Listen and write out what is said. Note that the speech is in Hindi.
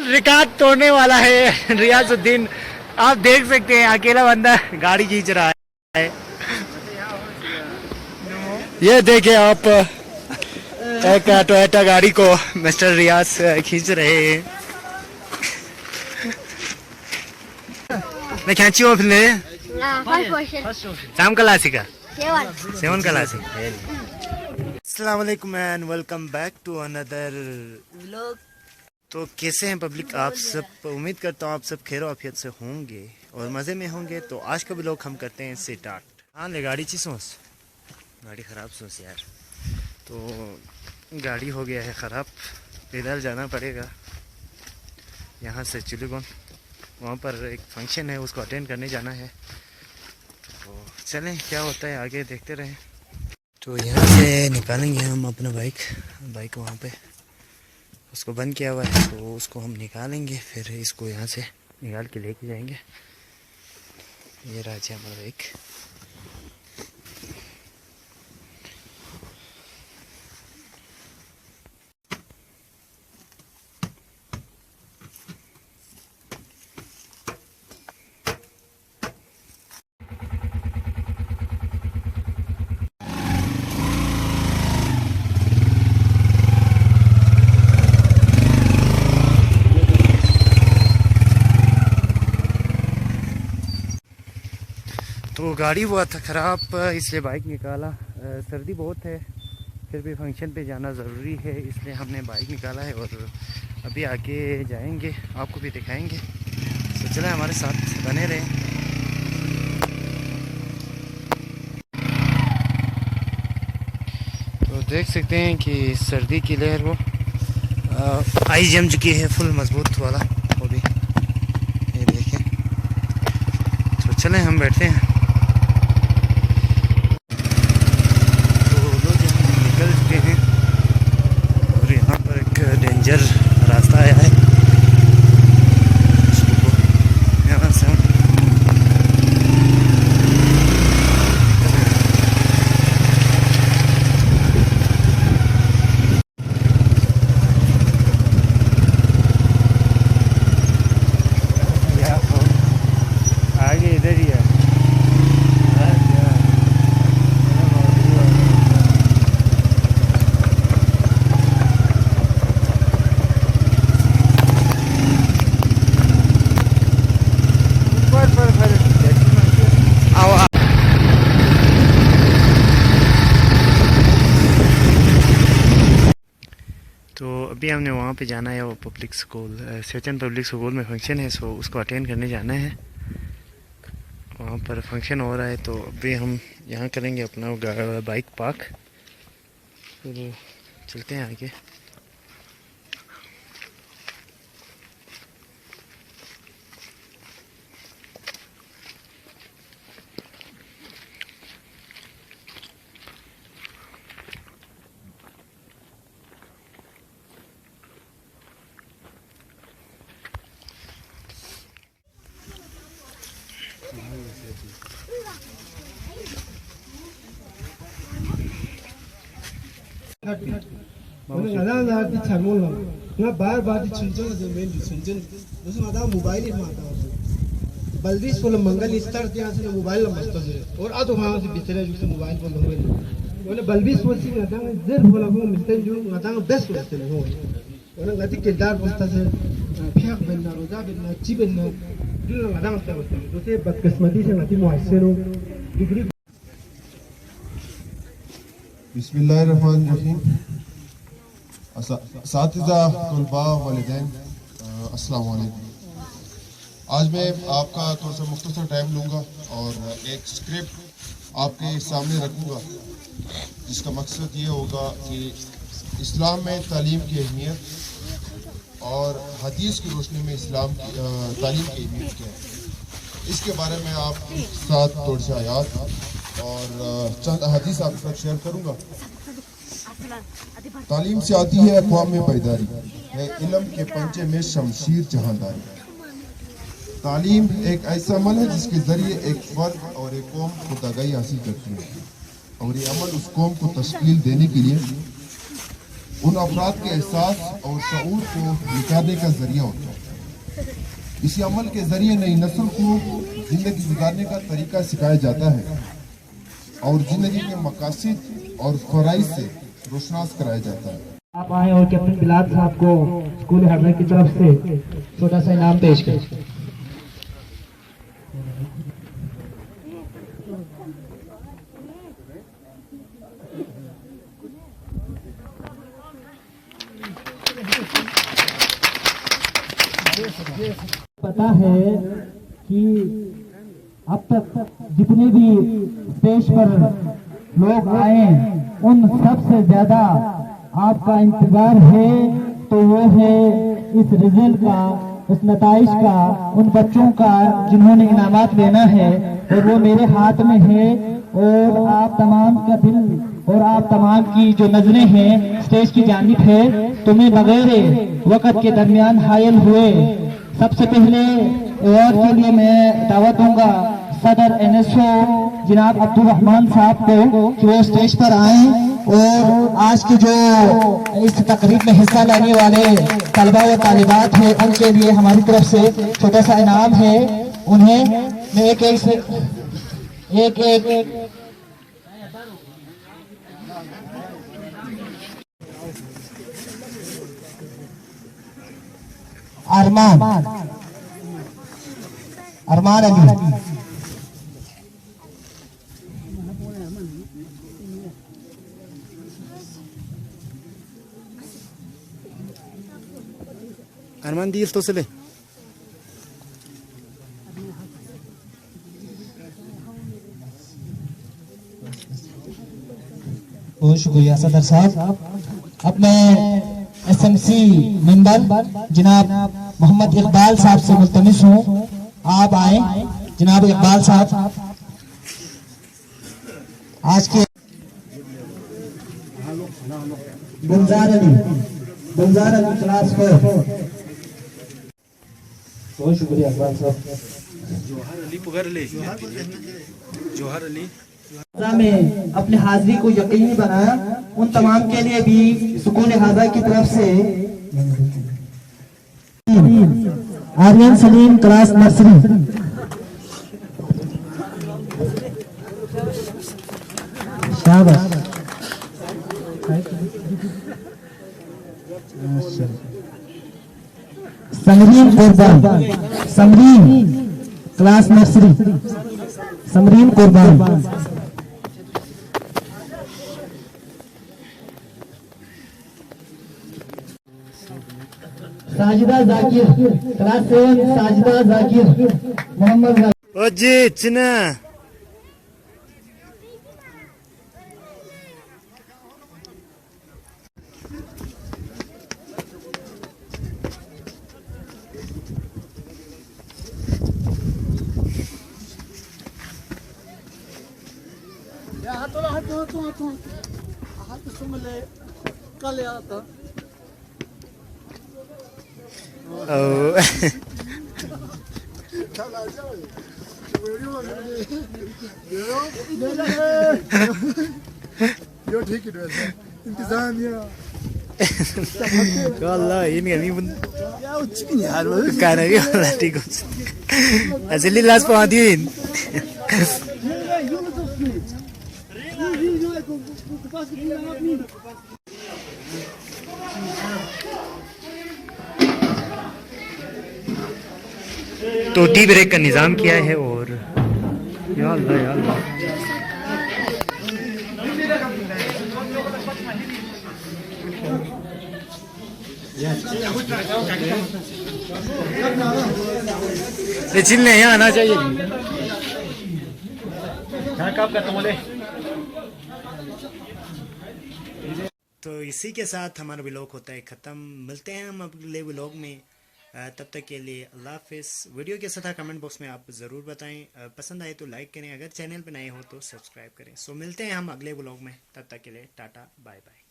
रिकॉर्ड तोड़ने वाला है रियाजुद्दीन। आप देख सकते हैं अकेला बंदा गाड़ी खींच रहा है। ये देखिए आप एक टोयोटा गाड़ी को मिस्टर रियाज खींच रहे हैं। मैं खींची हूँ फिर शाम क्लासी का 7 क्लासी। अस्सलाम वालेकुम and welcome back to another vlog. तो कैसे हैं पब्लिक आप सब? उम्मीद करता हूँ आप सब खैर आफियत से होंगे और मज़े में होंगे। तो आज का व्लॉग हम करते हैं स्टार्ट। हाँ ले गाड़ी चीज़ सोच, गाड़ी ख़राब सोच यार। तो गाड़ी हो गया है ख़राब, पैदल जाना पड़ेगा यहाँ से चिलीगोन। वहाँ पर एक फंक्शन है, उसको अटेंड करने जाना है। तो चलें क्या होता है आगे देखते रहें। तो यहाँ से निकालेंगे हम अपना बाइक वहाँ पे उसको बंद किया हुआ है, तो उसको हम निकालेंगे, फिर इसको यहाँ से निकाल के लेके जाएंगे। ये रहा जी हमारा बाइक। तो गाड़ी हुआ था ख़राब, इसलिए बाइक निकाला। सर्दी बहुत है, फिर भी फंक्शन पे जाना ज़रूरी है, इसलिए हमने बाइक निकाला है और अभी आगे जाएंगे, आपको भी दिखाएंगे। तो चलें हमारे साथ बने रहें। तो देख सकते हैं कि सर्दी की लहर वो आई जम चुकी है, फुल मजबूत वाला वो भी, ये देखें। तो चलें हम बैठते हैं। और यहाँ पर एक डेंजर रास्ता आया है, यहाँ से हम आगे इधर ही है। तो अभी हमने वहाँ पे जाना है, वो public school Sachin public school में फंक्शन है, सो उसको अटेंड करने जाना है। वहाँ पर फंक्शन हो रहा है, तो अभी हम यहाँ करेंगे अपना बाइक पार्क, फिर चलते हैं आगे। बल्दी सोल मंगल स्तर ત્યાં છે મોબાઈલ નમસ્તો છે और आ तो वहां से बिचरे जो मोबाइल बंद हो गए बोले बल्दी सोल सी नता जर बोला वो मिलते जो नता बेस्ट होते हो और गति किरदार बस्ता से फियाक बनना रोजा बनना ची बनना दिल नता मत होते तो से बदकिस्मती से नती मुहस्सिनो डिग्री। बिस्मिल्लाहिर्रहमानिर्रहीम। साथिज़ा तलबा वालिदैन अस्सलाम वालेकुम। आज मैं आपका थोड़ा सा मुख्तसर टाइम लूँगा और एक स्क्रिप्ट आपके सामने रखूँगा, जिसका मकसद ये होगा कि इस्लाम में तालीम की अहमियत और हदीस की रोशनी में इस्लाम की तालीम की अहमियत क्या है, इसके बारे में आपके साथ थोड़ी सी आयात और चंद हदीस आपके साथ शेयर करूँगा। तालीम से आती है अक़वाम में बेदारी, है इल्म के पंचे में शमशीर जहांदारी। तालीम एक ऐसा अमल है जिसके ज़रिए एक फ़र्द और एक कौम खुदागाई हासिल करती है और ये अमल उस कौम को तश्कील देने के लिए उन अफराद के एहसास और शऊर को निखारने का जरिया होता है। इसी अमल के जरिए नई नस्ल को जिंदगी गुजारने का तरीका सिखाया जाता है और जिंदगी के मकासद और फराइज से रोशनास कराया जाता है। आप आए और कैप्टन बिलाल साहब को स्कूल हार्डवेयर की तरफ से छोटा सा इनाम पेश करें। पता है कि अब तक जितने भी स्टेज पर लोग आए उन सबसे ज्यादा आपका इंतजार है तो वो है इस रिजल्ट का, उस नताइज का, उन बच्चों का जिन्होंने इनामात लेना है और वो मेरे हाथ में है। और आप तमाम का दिल और आप तमाम की जो नजरें हैं स्टेज की जानिब है, तुम्हें बगैर वक्त के दरमियान हायल हुए। सबसे पहले अवार्ड के लिए मैं दावत दूंगा सदर NSO जनाब अब्दुल रहमान साहब को कि वो स्टेज पर आए और आज की जो इस तकरीब में हिस्सा लेने वाले तलबा व तालिबात हैं उनके लिए हमारी तरफ से छोटा सा इनाम है। उन्हें मैं एक अरमान अली अरमान दिल तो चले बहुत शुक्रिया सदर साहब। अब मैं SMC मेंबर जनाब मोहम्मद इकबाल साहब से मुल्तमिस हूँ, आप आए। जनाब इकबाल साहब आज के गुलजार अली क्लास 4। बहुत शुक्रिया इकबाल साहब। जोहर अली में अपने हाजिरी को यकीनी बनाया। उन तमाम के लिए भी सुकून हाजा की तरफ से आर्यन सलीम क्लास नर्सरी। शाबाश। समरीन कुर्बान, समरीन क्लास नर्सरी, समरीन कुर्बान। साजिदा जाकिर क्लास 7, साजिदा जाकिर मोहम्मद। ओ जी चिना यो ठीक है इंतजाम या Allah ini kami pun ya ucini halu karena dia lah tikus. Asli last pahadin. तो टी ब्रेक का निज़ाम किया है और या अल्लाह या अल्लाह। ये चिल्ले यहाँ आना चाहिए। तो इसी के साथ हमारा व्लॉग होता है ख़त्म। मिलते हैं हम अगले व्लॉग में, तब तक के लिए अल्लाह हाफिज़। वीडियो कैसा था कमेंट बॉक्स में आप ज़रूर बताएं, पसंद आए तो लाइक करें, अगर चैनल पर नए हो तो सब्सक्राइब करें। सो मिलते हैं हम अगले व्लॉग में, तब तक के लिए टाटा बाय बाय।